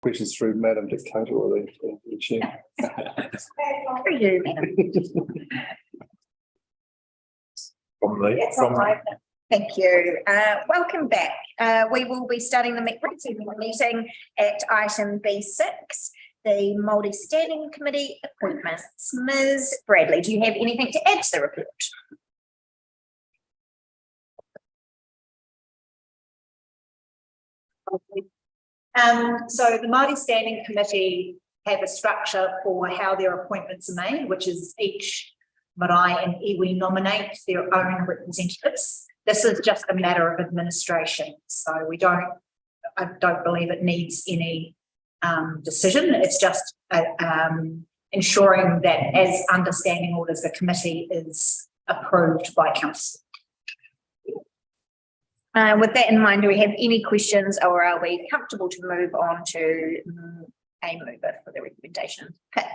questions through Madam Dictator or the Chair. For you, madam. That's all right. Thank you. Welcome back. We will be starting the meeting at item B6, the Māori Standing Committee appointments. Ms. Bradley, do you have anything to add to the report? So the Māori Standing Committee have a structure for how their appointments are made, which is each marae and iwi nominate their own representatives. This is just a matter of administration. So I don't believe it needs any decision. It's just ensuring that as understanding orders, the committee is approved by council. With that in mind, do we have any questions or are we comfortable to move on to a mover for the recommendation? Okay.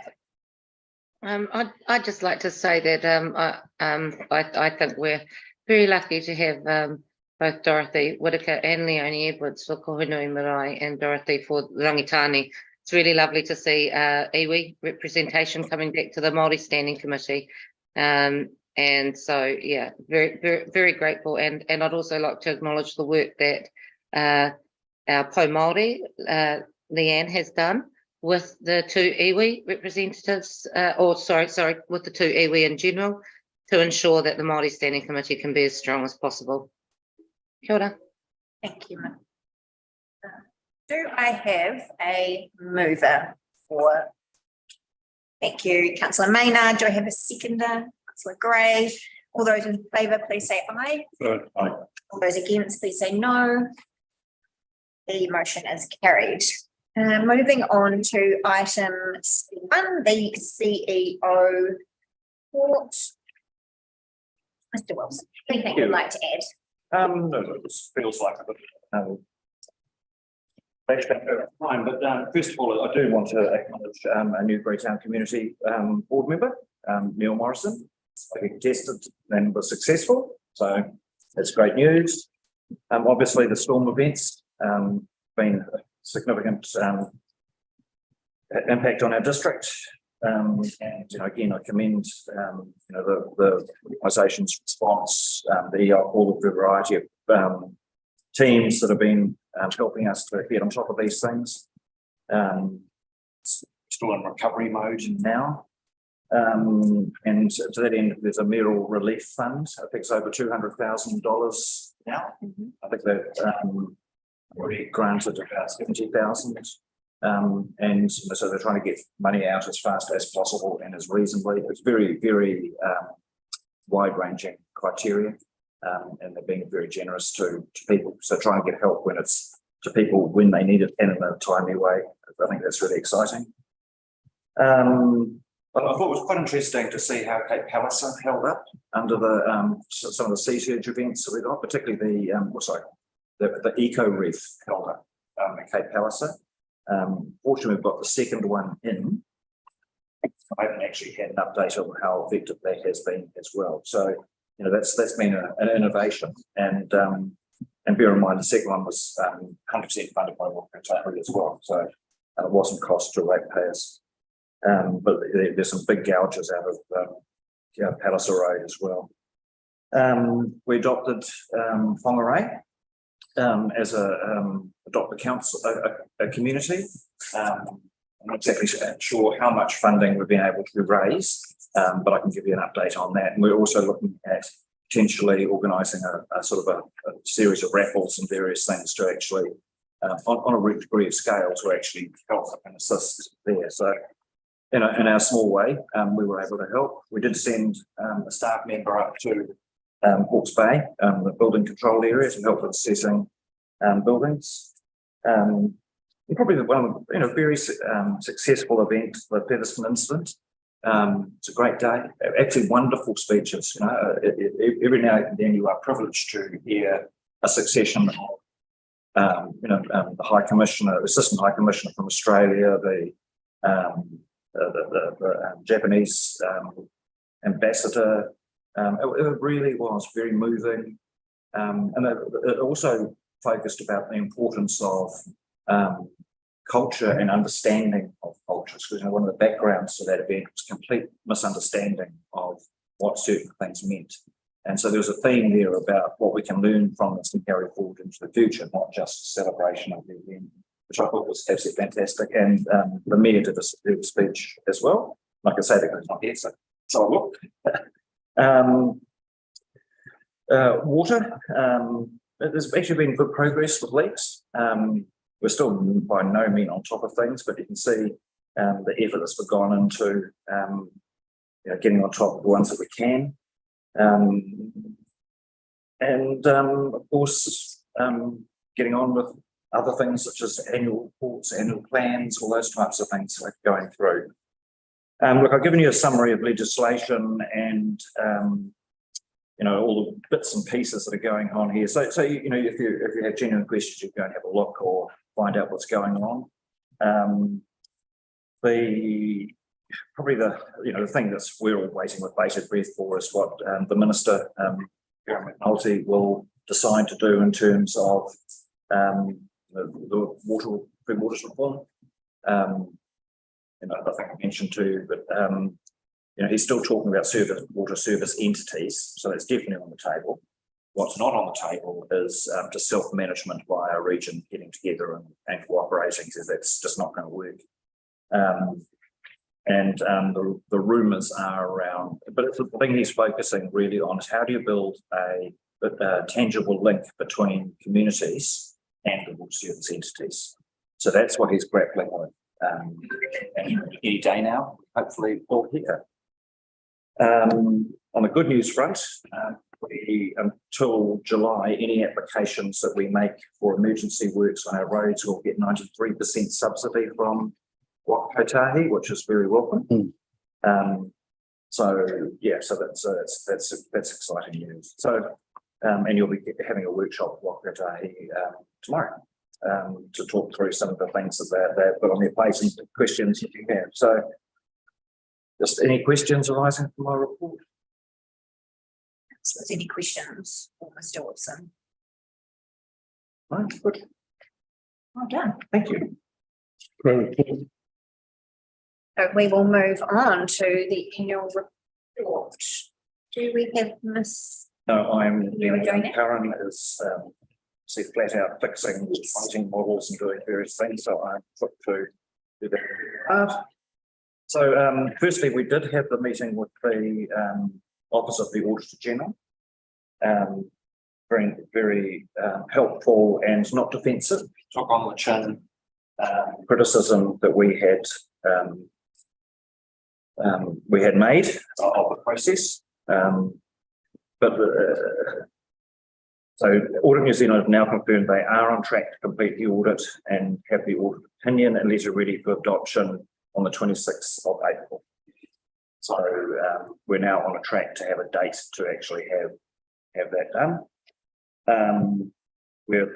I'd just like to say that I think we're very lucky to have both Dorothy Whitaker and Leonie Edwards for Kohinoe Marae and Dorothy for Rangitani. It's really lovely to see iwi representation coming back to the Māori Standing Committee. And so, yeah, very, very, very grateful. And I'd also like to acknowledge the work that our Po Māori, Leanne, has done with the two iwi representatives, with the two iwi in general, to ensure that the Māori Standing Committee can be as strong as possible. Kia ora. Thank you. Do I have a mover for? Thank you, Councillor Maynard. Do I have a seconder? Councillor Gray. All those in favour, please say aye. Aye. All those against, please say no. The motion is carried. Moving on to item C1, the CEO report. Mr. Wilson, anything you'd like to add? No, it feels like a bit flashback over time, but first of all, I do want to acknowledge a new Greytown Community board member, Neil Morrison. He tested and was successful, so that's great news. Obviously, the storm events been a significant impact on our district. And again, I commend the organisation's response, all of the variety of teams that have been helping us to get on top of these things. Still in recovery mode now. And to that end, there's a mayoral relief fund. I think it's over $200,000 now. I think they've already granted about 70,000. And so they're trying to get money out as fast as possible and as reasonably. It's very, very wide-ranging criteria, and they're being very generous to people. So try and get help when it's to people when they need it and in a timely way. I think that's really exciting. But I thought it was quite interesting to see how Cape Palliser held up under the some of the sea surge events that we got, particularly the Eco Reef held up at Cape Palliser. Fortunately, we've got the second one in. I haven't actually had an update on how effective that has been as well. So, that's been an innovation. And bear in mind, the second one was 100% funded by Royal Rotary as well. So it wasn't cost to ratepayers. But there's some big gouges out of Palliser Road as well. We adopted Whangarei as adopt a council, a community. I'm not exactly sure how much funding we've been able to raise, but I can give you an update on that. And we're also looking at potentially organising a sort of a series of raffles and various things to actually, on a degree of scale, to actually help and assist there. So, in our small way, we were able to help. We did send a staff member up to Hawke's Bay, the building control area, to help with assessing buildings. Probably one of the very successful event, the Featherston incident. It's a great day. Actually, wonderful speeches. Every now and then you are privileged to hear a succession of, the High Commissioner, Assistant High Commissioner from Australia, the Japanese ambassador. It really was very moving, and it also focused about the importance of culture and understanding of cultures. Because one of the backgrounds to that event was complete misunderstanding of what certain things meant. And so there was a theme there about what we can learn from this and carry forward into the future, not just a celebration of the event, which I thought was absolutely fantastic. And the mayor did a speech as well. Like I say, they're not here, so I look. Water, there's actually been good progress with leaks. We're still by no means on top of things, but you can see the effort that's gone into getting on top of the ones that we can. Of course, getting on with other things such as annual reports, annual plans, all those types of things that are going through. Look, I've given you a summary of legislation and all the bits and pieces that are going on here. So if you have genuine questions, you go and have a look or find out what's going on. Probably the thing that's we're all waiting with bated breath for is what the Minister, Karen McNulty, will decide to do in terms of the Food Waters reform. I think I mentioned too, but he's still talking about water service entities, so that's definitely on the table. What's not on the table is just self-management by a region getting together and cooperating, because that's just not going to work. The rumours are around, but the thing he's focusing really on is how do you build a tangible link between communities and the water service entities. So that's what he's grappling with. And any day now, hopefully we'll hear. On the good news front, until July, any applications that we make for emergency works on our roads will get 93% subsidy from Waka Kotahi, which is very welcome. So that's exciting news. So and you'll be having a workshop with Waka Kotahi tomorrow to talk through some of the things that they've got on their plate and questions if you have. So just any questions arising from my report? So there's any questions for Mr. Wilson? Right, good. Well done. Thank you. So we will move on to the annual report. Do we have Miss? No, You were doing it? Karen is flat out fixing writing models and doing various things, so I'm put to do that. So firstly, we did have the meeting with the Office of the Auditor General. Very helpful and not defensive. Took on the chin criticism that we had made of the process. So Audit New Zealand have now confirmed they are on track to complete the audit and have the audit opinion and letter ready for adoption on the 26th of April. So we're now on a track to have a date to actually have that done. We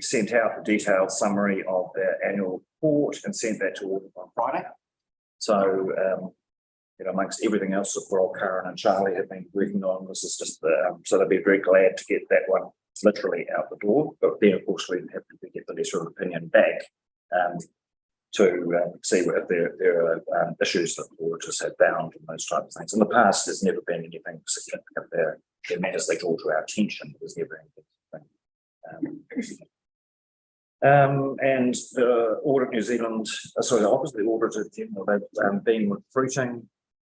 sent out the detailed summary of their annual report and sent that to audit on Friday. So amongst everything else that Rob, Karen and Charlie have been working on, this is just so they'll be very glad to get that one literally out the door. But then of course we have to get the letter of opinion back to see if there are issues that the auditors have found and those types of things. In the past, there's never been anything significant there. The matters they draw to our attention, there's never anything. And the Audit New Zealand, the Office of the Auditor General, they've been recruiting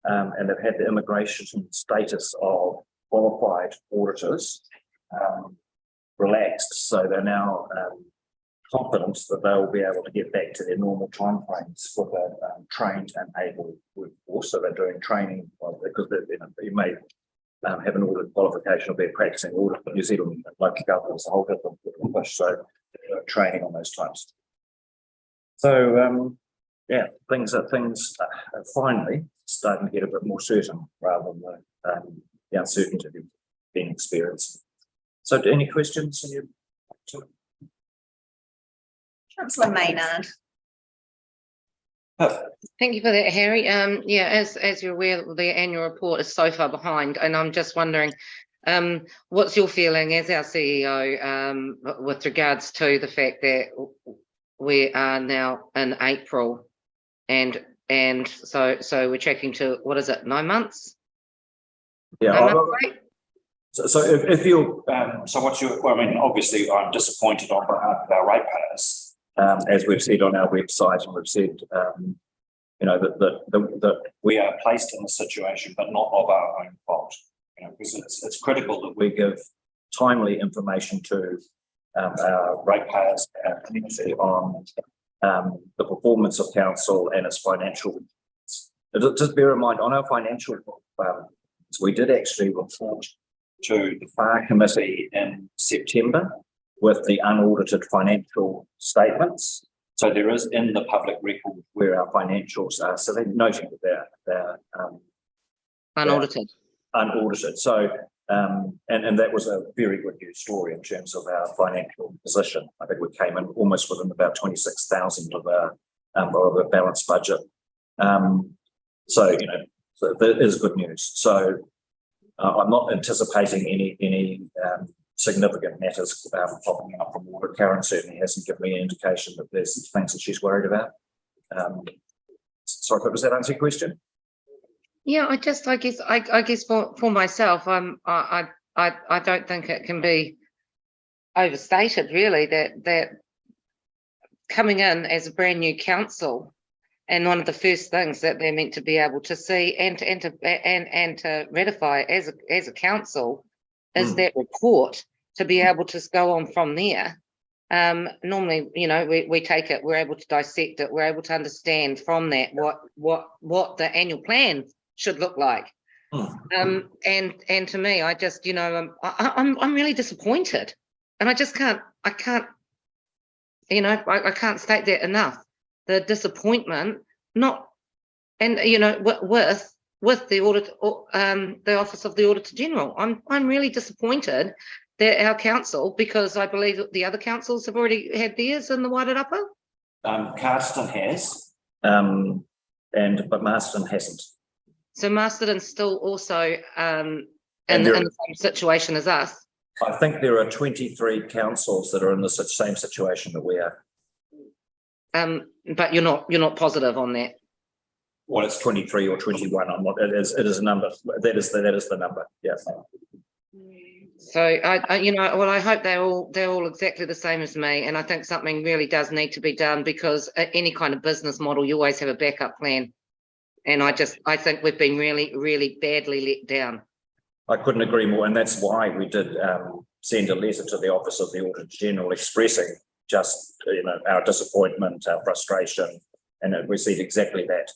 and they've had the immigration status of qualified auditors relaxed. So they're now confident that they will be able to get back to their normal timeframes with a trained and able workforce. So they're doing training because you may have an audit qualification or be a practicing audit, but New Zealand local government is a whole different English, so training on those types. So things are finally starting to get a bit more certain rather than the uncertainty being experienced. So, any questions? Councillor Maynard. Thank you for that, Harry. As you're aware, the annual report is so far behind, and I'm just wondering, what's your feeling as our CEO with regards to the fact that we are now in April, and so we're tracking to, what is it, 9 months? Yeah. 9 months, right? So if you, so what's your, well, I mean, obviously I'm disappointed on behalf of our ratepayers, as we've said on our website, and we've said, you know, that we are placed in this situation, but not of our own fault. You know, because it's critical that we give timely information to our ratepayers, our community on the performance of council and its financial. Just bear in mind, on our financial, we did actually report to the FAR committee in September with the unaudited financial statements. So there is in the public record where our financials are. So they're noting that they're Unaudited. unaudited. So and that was a very good news story in terms of our financial position. I think we came in almost within about 26,000 of our balanced budget. So you know, so that is good news. So I'm not anticipating any significant matters popping up from audit. Karen certainly hasn't given me an indication that there's things that she's worried about. Sorry, does that answer your question? Yeah, I guess for myself, I don't think it can be overstated really that coming in as a brand new council, and one of the first things that they're meant to be able to see and to ratify as a council is that report, to be able to go on from there. Normally, you know, we take it, we're able to dissect it, we're able to understand from that what the annual plan should look like. And to me, I just, you know, I'm really disappointed, and I can't, you know, I can't state that enough. The disappointment, and you know, with the audit, the Office of the Auditor General, I'm really disappointed that our council, because I believe that the other councils have already had theirs in the Wairarapa. Carston has, but Marston hasn't. So Masterton's still also in the same situation as us. I think there are 23 councils that are in the same situation that we are. But you're not positive on that. Well, it's 23 or 21. I'm not. It is a number. That is the number. Yes. So you know, well, I hope they're all exactly the same as me, and I think something really does need to be done, because any kind of business model, you always have a backup plan, and I think we've been really badly let down. I couldn't agree more, and that's why we did send a letter to the Office of the Auditor General expressing just, you know, our disappointment, our frustration, and we said exactly that.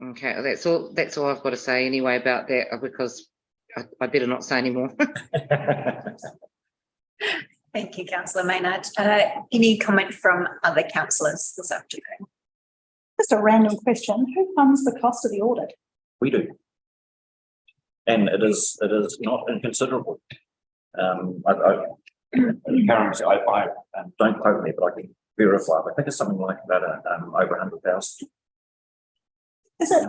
Okay, that's all I've got to say anyway about that, because I better not say any more. Thank you, Councillor Maynard. Any comment from other councillors this afternoon? Just a random question. Who funds the cost of the audit? We do, and it is not inconsiderable. I don't quote me, but I can verify. I think it's something like about over 100,000. Is it?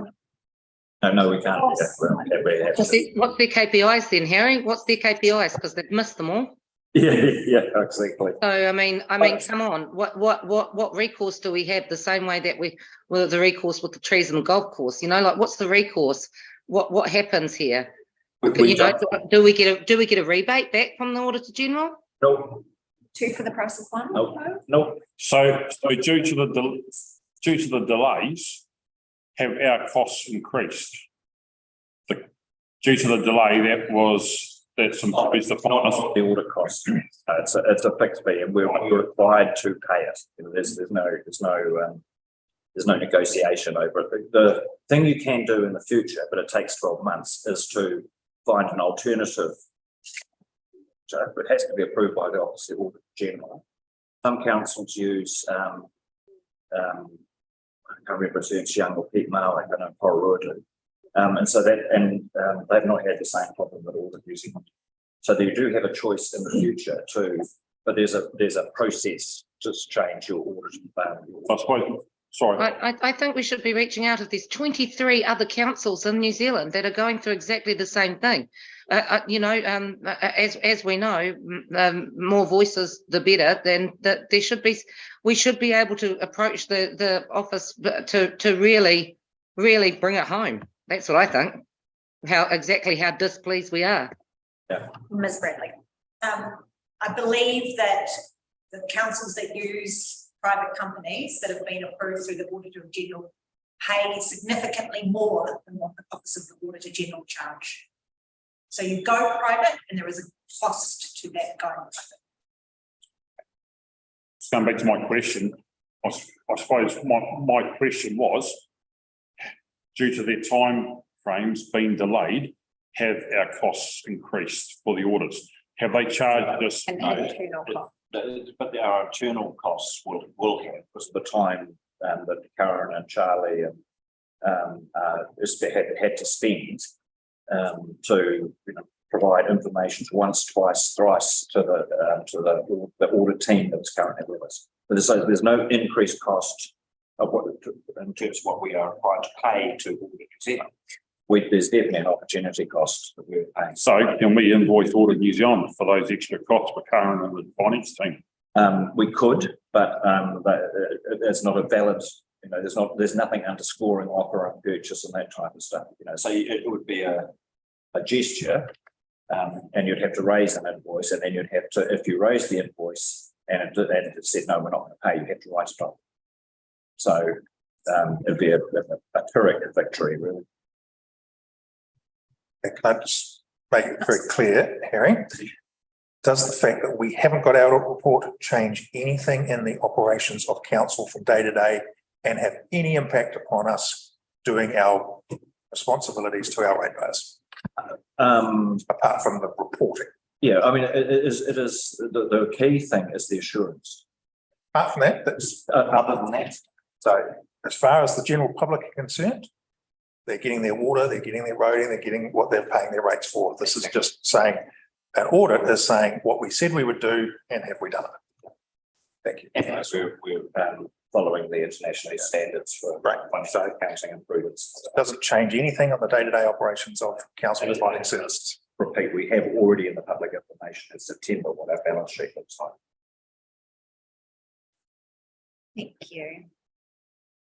No, we can't. Oh, What's their KPIs then, Harry? What's their KPIs? Because they've missed them all. Yeah, exactly. So I mean, come on. What recourse do we have? The same way that the recourse with the trees and the golf course. You know, like, what's the recourse? What happens here? Do we get a rebate back from the Auditor General? No. 2 for the price of 1? No. So due to the delays, have our costs increased? Due to the delay, that's some obvious the audit cost. It's a fixed fee, and we're required to pay it. You know, there's no negotiation over it. The thing you can do in the future, but it takes 12 months, is to find an alternative. So it has to be approved by the Office of the Auditor General. Some councils use I can't remember if it's Young or Pete Mao, I don't know, Pororoa. And so they've not had the same problem at all with using them. So you do have a choice in the future too, but there's a process to change your audit. I suppose. Sorry. I think we should be reaching out. If there's 23 other councils in New Zealand that are going through exactly the same thing, you know, as we know, more voices, the better, then that we should be able to approach the office to really bring it home. That's what I think, how displeased we are. Ms Bradley. I believe that the councils that use private companies that have been approved through the Auditor General pay significantly more than what the Office of the Auditor General charge. So you go private and there is a cost to that going private. Going back to my question, I suppose my question was, due to their time frames being delayed, have our costs increased for the audits? Have they charged us? And internal cost. But our internal costs will have, because of the time that Karen and Charlie and had to spend to provide information once, twice, thrice to the audit team that's currently with us. But there's no increased cost of in terms of what we are required to pay to Audit New Zealand. There's definitely an opportunity cost that we're paying. So can we invoice Audit New Zealand for those extra costs for Karen and the finance team? We could, but that's not a valid, there's nothing underscoring offer and purchase and that type of stuff, so it would be a gesture, and you'd have to raise an invoice, and then you'd have to, if you raise the invoice and it said, no, we're not going to pay, you have to write it off. So it'd be a Pyrrhic victory, really. Can I just make it very clear, Harry? Does the fact that we haven't got our report change anything in the operations of council from day to day and have any impact upon us doing our responsibilities to our ratepayers? Apart from the reporting. Yeah, I mean, it is the key thing is the assurance. Apart from that, that's Other than that, so as far as the general public are concerned, they're getting their water, they're getting their roading, they're getting what they're paying their rates for. This is just saying, an audit is saying what we said we would do and have we done it. Thank you. yes, we're following the international standards for financial accounting and prudence. Doesn't change anything on the day-to-day operations of council providing services. Repeat, we have already in the public information in September what our balance sheet looks like. Thank you.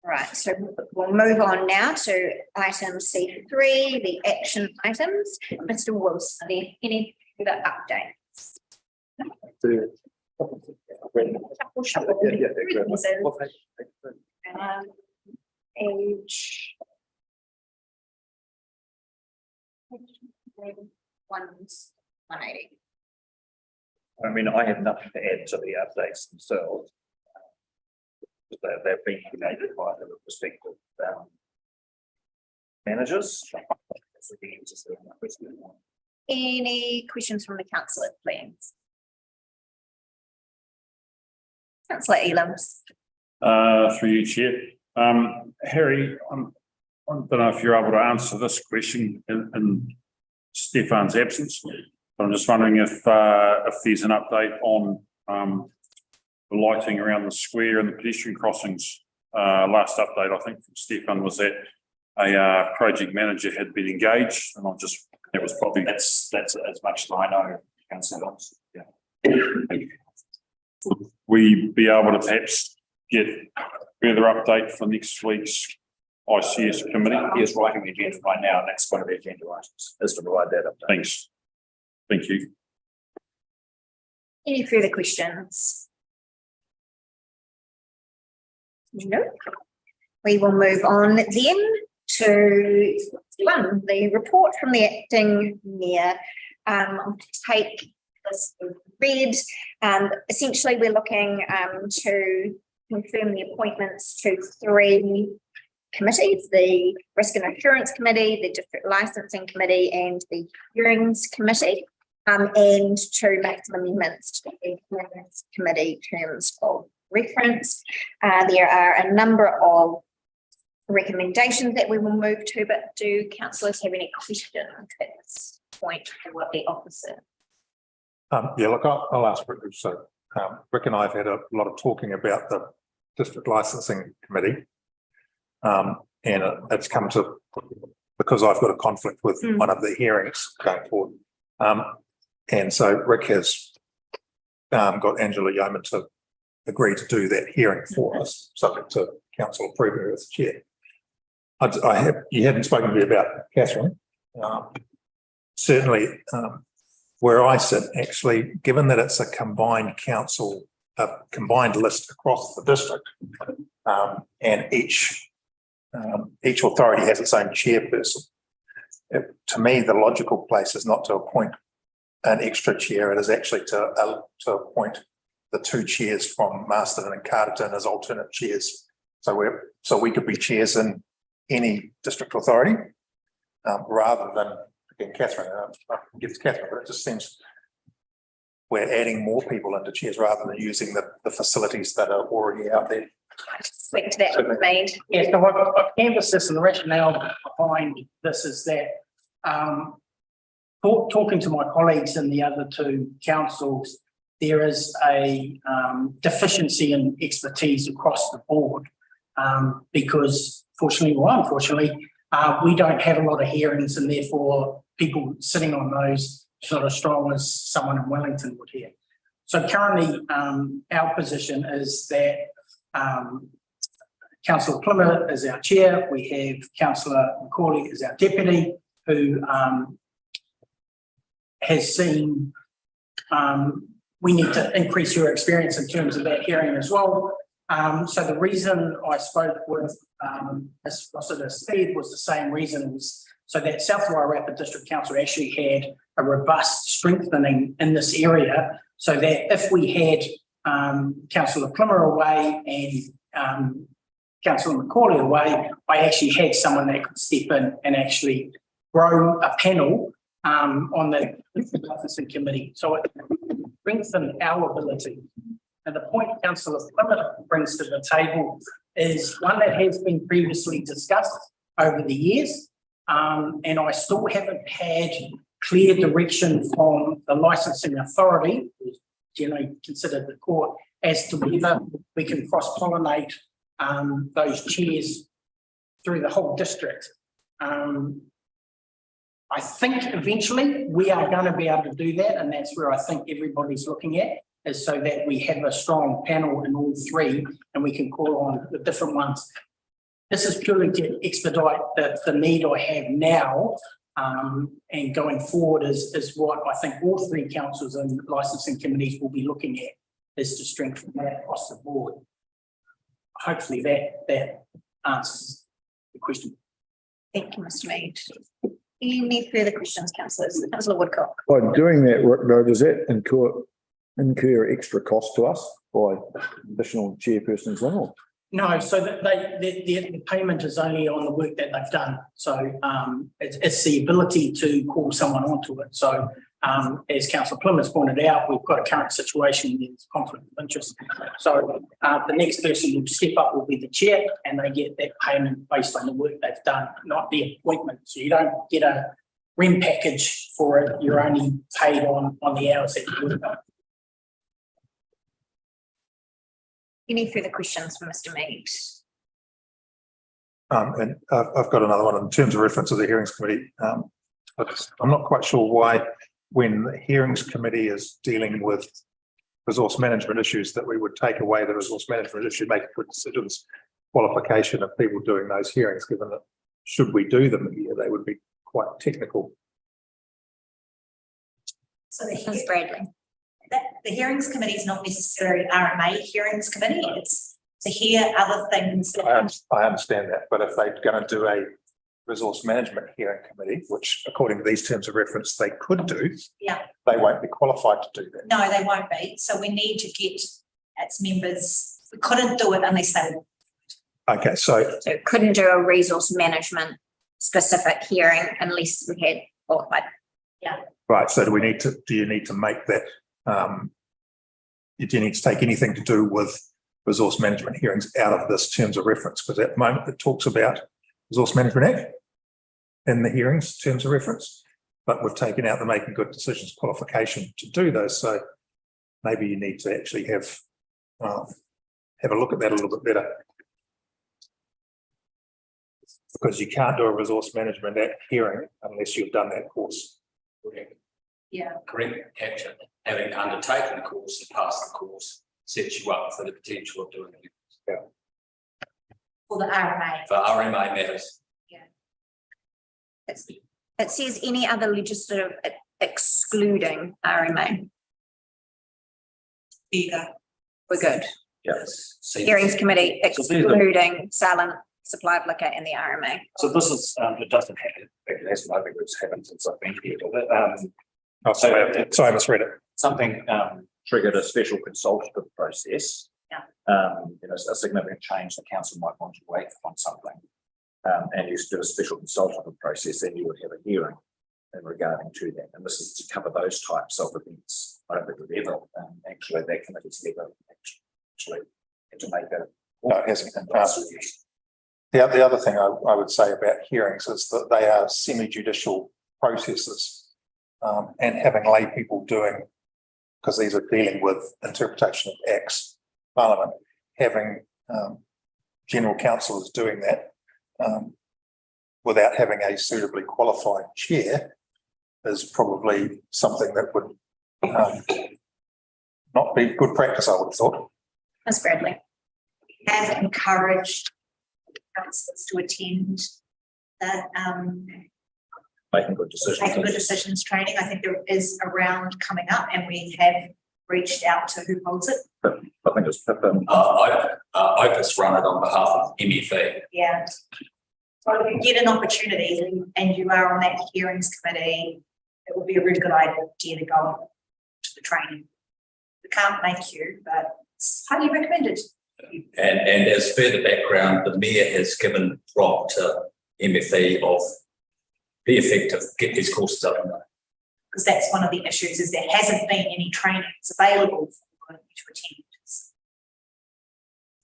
Right, so we'll move on now to item C3, the action items. Mr. Wilson, are there any further updates? Shuffle. Age. 180. I mean, I have nothing to add to the updates themselves. They've been created by the respective managers. Any questions from the councillor, please? Councillor Elams. Through you, Chair. Harry, I don't know if you're able to answer this question in Stefan's absence. But I'm just wondering if there's an update on the lighting around the square and the pedestrian crossings. Last update, I think, from Stefan was that a project manager had been engaged, and that was probably That's as much as I know, Councillor. Yeah. Would we be able to perhaps get further update for next week's ICS committee? He is writing the agenda right now, and that's one of the agenda items, is to provide that update. Thanks. Thank you. Any further questions? No. We will move on then to the report from the acting mayor. I'll take this read. Essentially, we're looking to confirm the appointments to 3 committees: the Risk and Assurance Committee, the District Licensing Committee, and the Hearings Committee, and to make some amendments to the Finance Committee terms of reference. There are a number of recommendations that we will move to, but do councillors have any questions at this point for the officer? Yeah, look, I'll ask Rick. So Rick and I have had a lot of talking about the District Licensing Committee. And it's come to, because I've got a conflict with one of the hearings going forward, And so Rick has got Angela Yeoman to agree to do that hearing for us, subject to council approval as chair. You hadn't spoken to me about Catherine. Certainly, where I sit, actually, given that it's a combined council, a combined list across the district, and each authority has its own chairperson. To me, the logical place is not to appoint an extra chair. It is actually to appoint the two chairs from Masterton and Carterton as alternate chairs. So we could be chairs in any district authority, rather than, again, Catherine, I can give it to Catherine, but it just seems we're adding more people into chairs rather than using the facilities that are already out there. Speak to that, was made. Yes, no, I've canvassed this, and the rationale behind this is that talking to my colleagues in the other two councils, there is a deficiency in expertise across the board, because fortunately or unfortunately, we don't have a lot of hearings, and therefore people sitting on those is not as strong as someone in Wellington would hear. So currently, our position is that Councillor Plymouth is our chair. We have Councillor Macaulay as our deputy, who has seen we need to increase your experience in terms of that hearing as well. So the reason I spoke with Solicitor Speed was the same reason, so that South Wairarapa District Council actually had a robust strengthening in this area, so that if we had Councillor Plymouth away and Councillor Macaulay away, I actually had someone that could step in and actually grow a panel on the licensing committee. So it strengthened our ability. And the point Councillor Plymouth brings to the table is one that has been previously discussed over the years, and I still haven't had clear direction from the licensing authority, generally considered the court, as to whether we can cross-pollinate those chairs through the whole district. I think eventually we are going to be able to do that, and that's where I think everybody's looking at, is so that we have a strong panel in all three and we can call on the different ones. This is purely to expedite the need I have now, and going forward is what I think all three councils and licensing committees will be looking at, is to strengthen that across the board. Hopefully that answers the question. Thank you, Mr. Mead. Any further questions, councillors? Councillor Woodcock. By doing that, Rick, though, does that incur extra cost to us by additional chairpersons in, or? No, so that the payment is only on the work that they've done. So it's the ability to call someone onto it. So as Councillor Plymouth pointed out, we've got a current situation where there's conflict of interest. So the next person who step up will be the chair, and they get that payment based on the work they've done, not the appointment. So you don't get a REM package for it. You're only paid on the hours that you work on. Any further questions for Mr. Mead? And I've got another one in terms of reference to the hearings committee. I'm not quite sure why, when the hearings committee is dealing with resource management issues, that we would take away the resource management issue, make good decisions, qualification of people doing those hearings, given that should we do them here, they would be quite technical. So Ms. Bradley. the hearings committee is not necessarily RMA hearings committee, it's to hear other things. I understand that, but if they're going to do a resource management hearing committee, which according to these terms of reference they could do, Yeah. they won't be qualified to do that. No, they won't be. So we need to get its members. We couldn't do it unless they. Okay, so So couldn't do a resource management specific hearing unless we had qualified. right, so do you need to make that do you need to take anything to do with resource management hearings out of this terms of reference? Because at the moment it talks about Resource Management Act in the hearings terms of reference, but we've taken out the making good decisions qualification to do those. So maybe you need to actually have a look at that a little bit better. Because you can't do a Resource Management Act hearing unless you've done that course. Yeah. correct capture, having undertaken the course and passed the course sets you up for the potential of doing it For the RMA. for RMA matters. It says any other legislative excluding RMA. There you go. We're good. Yes. Hearings committee excluding silent supply of liquor in the RMA. So this is, it doesn't happen, it hasn't, I think it's happened since I've been here, but, Oh, sorry, I misread it. something, triggered a special consultative process. You know, a significant change, the council might want to wait on something. And you do a special consultative process, then you would have a hearing in regarding to that, and this is to cover those types of events. I don't think we've ever, actually, that committee's never actually had to make a. No, it hasn't. The other thing I would say about hearings is that they are semi-judicial processes. And having lay people doing, because these are dealing with interpretation of acts, Parliament, having general counsellors doing that without having a suitably qualified chair is probably something that would not be good practice, I would have thought. Ms. Bradley. Have encouraged councillors to attend the Making good decisions. making good decisions training. I think there is a round coming up and we have reached out to who holds it. I think it's Pippin. Opus run it on behalf of MFA. Yeah. So if you get an opportunity and you are on that hearings committee, it would be a really good idea to go to the training. We can't make you, but it's highly recommended. And as further background, the mayor has given prompt to MFA of be effective, get these courses up and running. Because that's one of the issues is there hasn't been any trainings available for you to attend.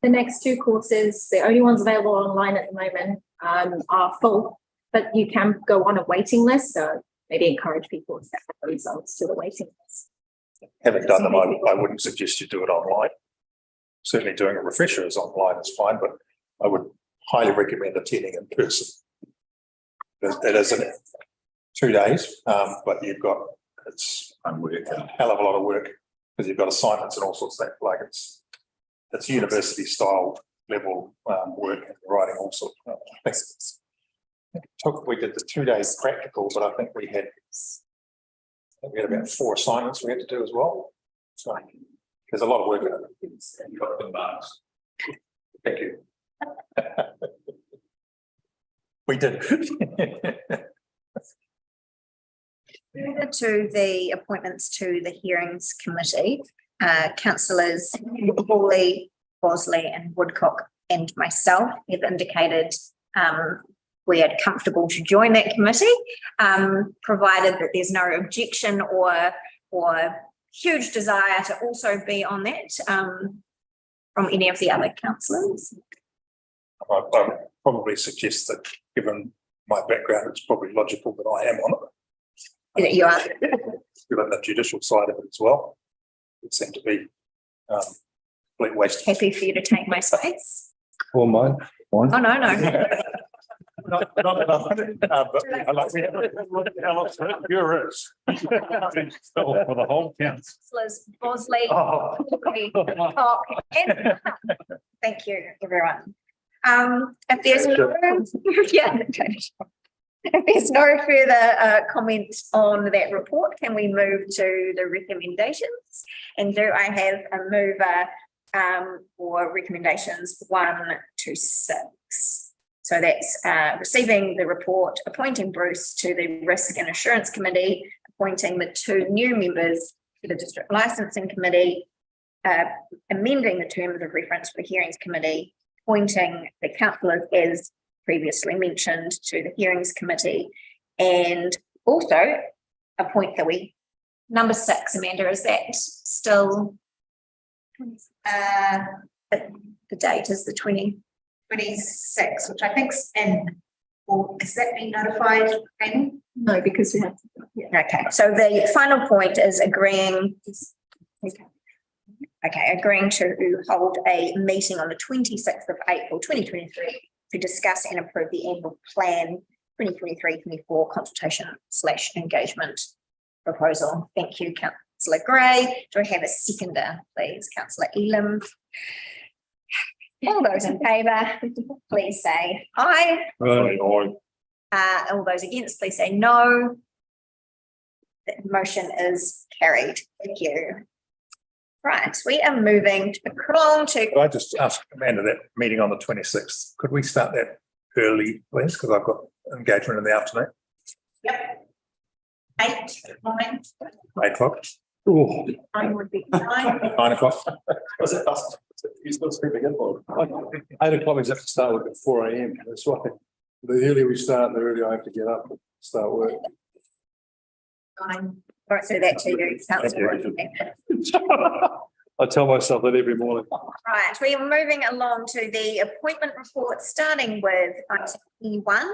The next two courses, the only ones available online at the moment, are full, but you can go on a waiting list. So maybe encourage people to set themselves to the waiting list. Having done them, I wouldn't suggest you do it online. Certainly doing a refresher is online is fine, but I would highly recommend attending in person. It is 2 days, but it's a hell of a lot of work because you've got assignments and all sorts of that. Like it's university style level work and writing all sorts of things. We did the 2 days practical, but I think we had about 4 assignments we had to do as well. So there's a lot of work in it. You got the marks. Thank you. We did. Further to the appointments to the hearings committee, councillors Hawley, Bosley and Woodcock and myself have indicated we are comfortable to join that committee, provided that there's no objection or huge desire to also be on that from any of the other councillors. I would probably suggest that given my background, it's probably logical that I am on it. That you are. Given the judicial side of it as well. It seemed to be complete waste. Happy for you to take my space. Or mine. Oh, no. Not but I like we have Yours. For the whole council. Councillors Bosley, Oh. Woodcock, and thank you, everyone. If there's no, if there's no further comment on that report, can we move to the recommendations? And do I have a mover for recommendations 1 to 6? So that's receiving the report, appointing Bruce to the Risk and Assurance Committee, appointing the 2 new members to the District Licensing Committee, amending the terms of reference for the Hearings Committee, appointing the councillors as previously mentioned to the Hearings Committee, and also appoint number 6, Amanda, is that still the date is the 26, which I think's in, or has that been notified, Amy? No, because we have to. Okay, so the final point is agreeing to hold a meeting on the 26th of April 2023 to discuss and approve the annual plan 2023-24 consultation / engagement proposal. Thank you, councillor Gray. Do I have a seconder, please? Councillor Elam. All those in favour, please say aye. All those against, please say no. The motion is carried. Thank you. Right, we are moving along to, Could I just ask Amanda, that meeting on the 26th, could we start that early, please? Because I've got engagement in the afternoon, Yep. 8, 9. 8 o'clock, I would be. 9 o'clock. Was it us? You're still sleeping in, Bob? 8 o'clock means I have to start work at 4 a.m. That's why the earlier we start, the earlier I have to get up and start work. right, so that to you, councillor. I tell myself that every morning. Right, we are moving along to the appointment report, starting with item E1,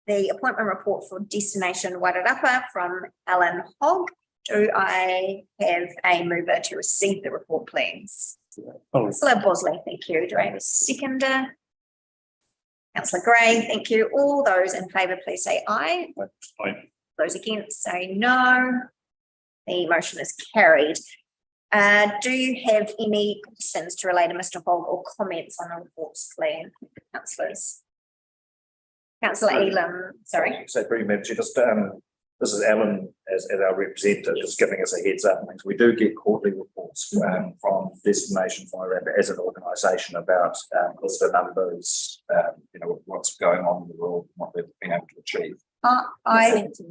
the appointment report for Destination Wairarapa from Alan Hogg. Do I have a mover to receive the report, please? Councillor Bosley, thank you. Do I have a seconder? Councillor Gray, thank you. All those in favour, please say aye. Aye. Those against, say no. The motion is carried. Do you have any questions to relate to Mr. Hogg or comments on the reports, please, councillors? Councillor Elam, sorry. So pretty much just, this is Alan as our representative, just giving us a heads up. We do get quarterly reports from Destination Wairarapa as an organisation about visitor numbers, what's going on in the world, what they've been able to achieve. I do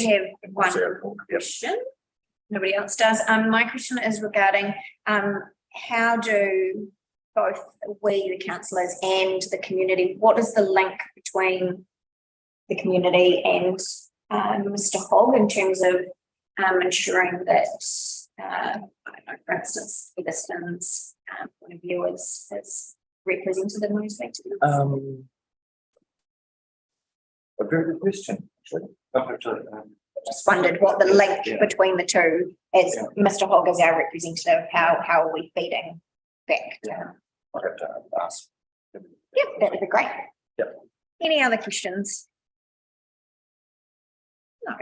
have one Yep. question. Nobody else does. My question is regarding how do both we, the councillors, and the community, what is the link between the community and Mr. Hogg in terms of ensuring that, I don't know, for instance, Featherston's point of view is represented in those activities? A very good question, actually. Just wondered what the link between the two, as Mr. Hogg is our representative, how are we feeding back to him? I'll have to ask. Yeah, that would be great. Yep. Any other questions? No.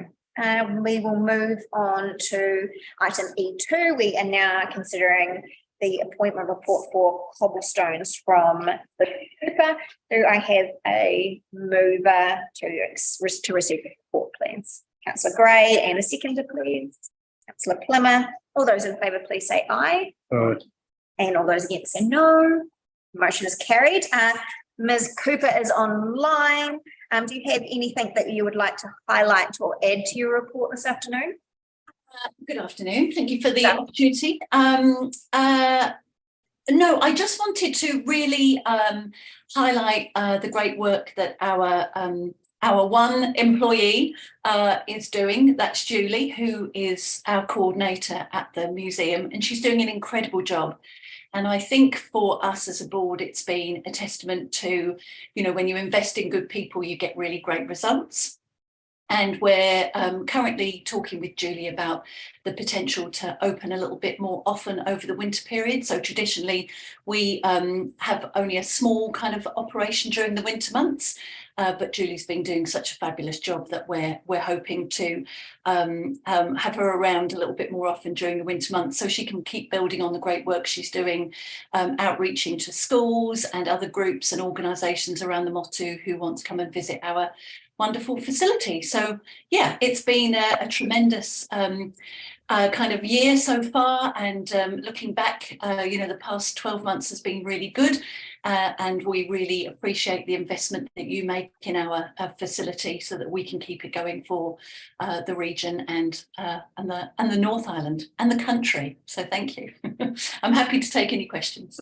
We will move on to item E2. We are now considering the appointment report for Cobblestones from the Cooper. Do I have a mover to receive the report, please? Councillor Gray, and a seconder, please. Councillor Plimmer. All those in favour, please say aye. Aye. And all those against say no. Motion is carried. Ms. Cooper is online. Do you have anything that you would like to highlight or add to your report this afternoon? Good afternoon. Thank you for the opportunity. No, I just wanted to really highlight the great work that our one employee is doing. That's Julie, who is our coordinator at the museum, and she's doing an incredible job. And I think for us as a board, it's been a testament to, when you invest in good people, you get really great results. And we're currently talking with Julie about the potential to open a little bit more often over the winter period. So traditionally, we have only a small kind of operation during the winter months. But Julie's been doing such a fabulous job that we're hoping to have her around a little bit more often during the winter months, so she can keep building on the great work she's doing, outreaching to schools and other groups and organisations around the Motu who want to come and visit our wonderful facility. So yeah, it's been a tremendous kind of year so far, and looking back, the past 12 months has been really good. And we really appreciate the investment that you make in our facility so that we can keep it going for the region and the North Island and the country. So thank you. I'm happy to take any questions.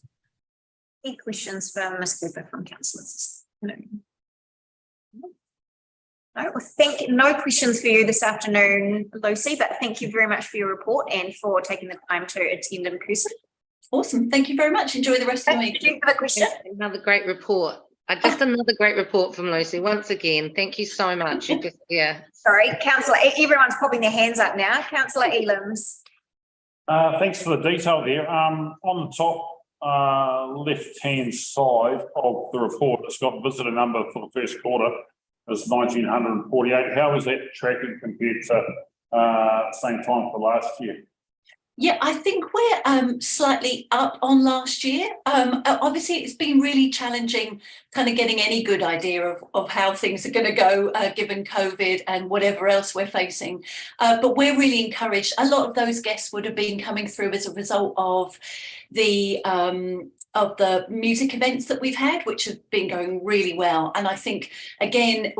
Any questions for Ms. Cooper from councillors? No. No, no questions for you this afternoon, Lucy, but thank you very much for your report and for taking the time to attend in person. Awesome. Thank you very much. Enjoy the rest of the Did you meeting. have a question? Another great report. Just another great report from Lucy. Once again, thank you so much. You just, Sorry, councillor, everyone's popping their hands up now. Councillor Elams. Thanks for the detail there. On the top left-hand side of the report, it's got visitor number for the first quarter. is 1,948. How is that tracking compared to same time for last year? Yeah, I think we're slightly up on last year. Obviously, it's been really challenging kind of getting any good idea of how things are going to go given COVID and whatever else we're facing. But we're really encouraged. A lot of those guests would have been coming through as a result of the music events that we've had, which have been going really well. And I think, again,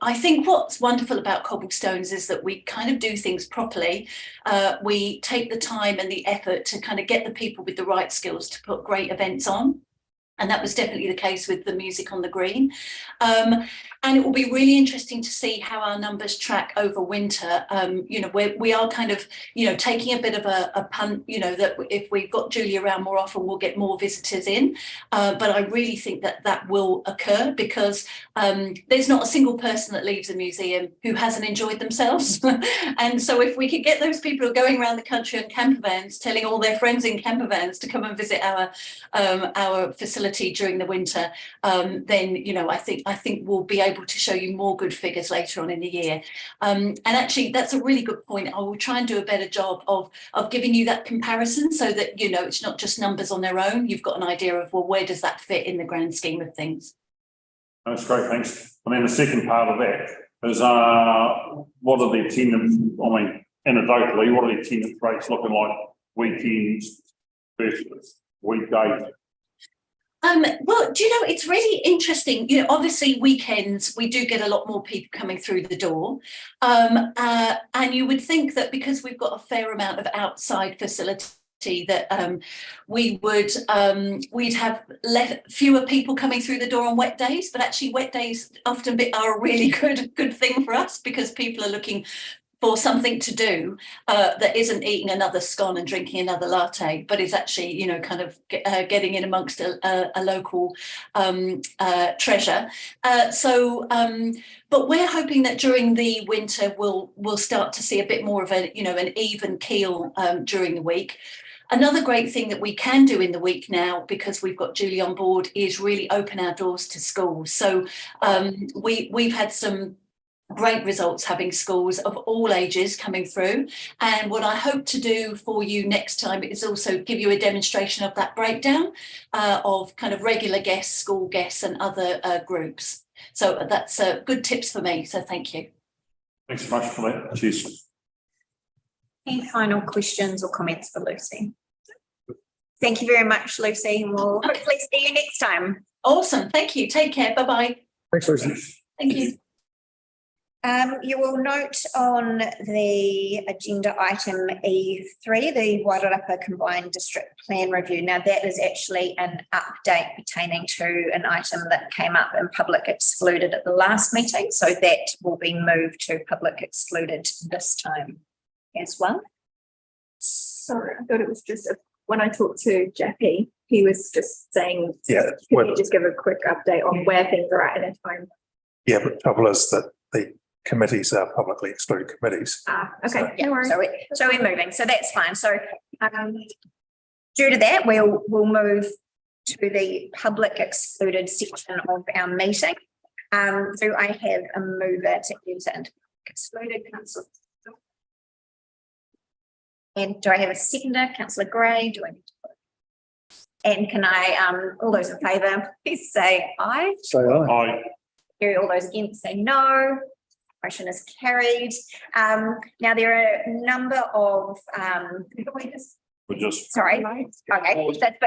I think what's wonderful about Cobblestones is that we kind of do things properly. We take the time and the effort to kind of get the people with the right skills to put great events on. And that was definitely the case with the music on the green. And it will be really interesting to see how our numbers track over winter. You know, we are kind of, you know, taking a bit of a punt, you know, that if we've got Julie around more often, we'll get more visitors in. But I really think that that will occur because there's not a single person that leaves a museum who hasn't enjoyed themselves. And so if we could get those people who are going around the country on camper vans, telling all their friends in camper vans to come and visit our facility during the winter, then, you know, I think we'll be able to show you more good figures later on in the year. And actually, that's a really good point. I will try and do a better job of giving you that comparison so that, you know, it's not just numbers on their own. You've got an idea of, well, where does that fit in the grand scheme of things? That's great, thanks. And then the second part of that is what are the attendance, I mean, anecdotally, what are the attendance rates looking like weekends versus weekdays? Well, do you know, it's really interesting. You know, obviously weekends, we do get a lot more people coming through the door. And you would think that because we've got a fair amount of outside facility that we'd have fewer people coming through the door on wet days, but actually wet days often are a really good thing for us because people are looking for something to do that isn't eating another scone and drinking another latte, but is actually, you know, kind of getting in amongst a local treasure. But we're hoping that during the winter we'll start to see a bit more of a, you know, an even keel during the week. Another great thing that we can do in the week now, because we've got Julie on board, is really open our doors to schools. So we've had some great results having schools of all ages coming through. And what I hope to do for you next time is also give you a demonstration of that breakdown of kind of regular guests, school guests and other groups. So that's good tips for me. So thank you. Thanks so much for that. Cheers. Any final questions or comments for Lucy? Thank you very much, Lucy. And we'll hopefully see you next time. Awesome. Thank you. Take care. Bye-bye. Thanks, Lucy. Thank you. You will note on the agenda item E3, the Wairarapa Combined District Plan Review. Now that is actually an update pertaining to an item that came up in public excluded at the last meeting. So that will be moved to public excluded this time as well. Sorry, I thought it was just when I talked to Jackie, he was just saying, Yeah, could you just give a quick update on where things are at a time? yeah, but the trouble is that the committees are publicly excluded committees. Okay, Yeah, no worries. so we're moving, so that's fine. So due to that, we'll move to the public excluded section of our meeting. So I have a mover to enter into excluded, councillor. And do I have a seconder, councillor Gray? Do I need to vote? And can I, all those in favour, please say aye. Say aye. Aye. All those against say no. Motion is carried. Now there are a number of, We're just sorry, okay, that's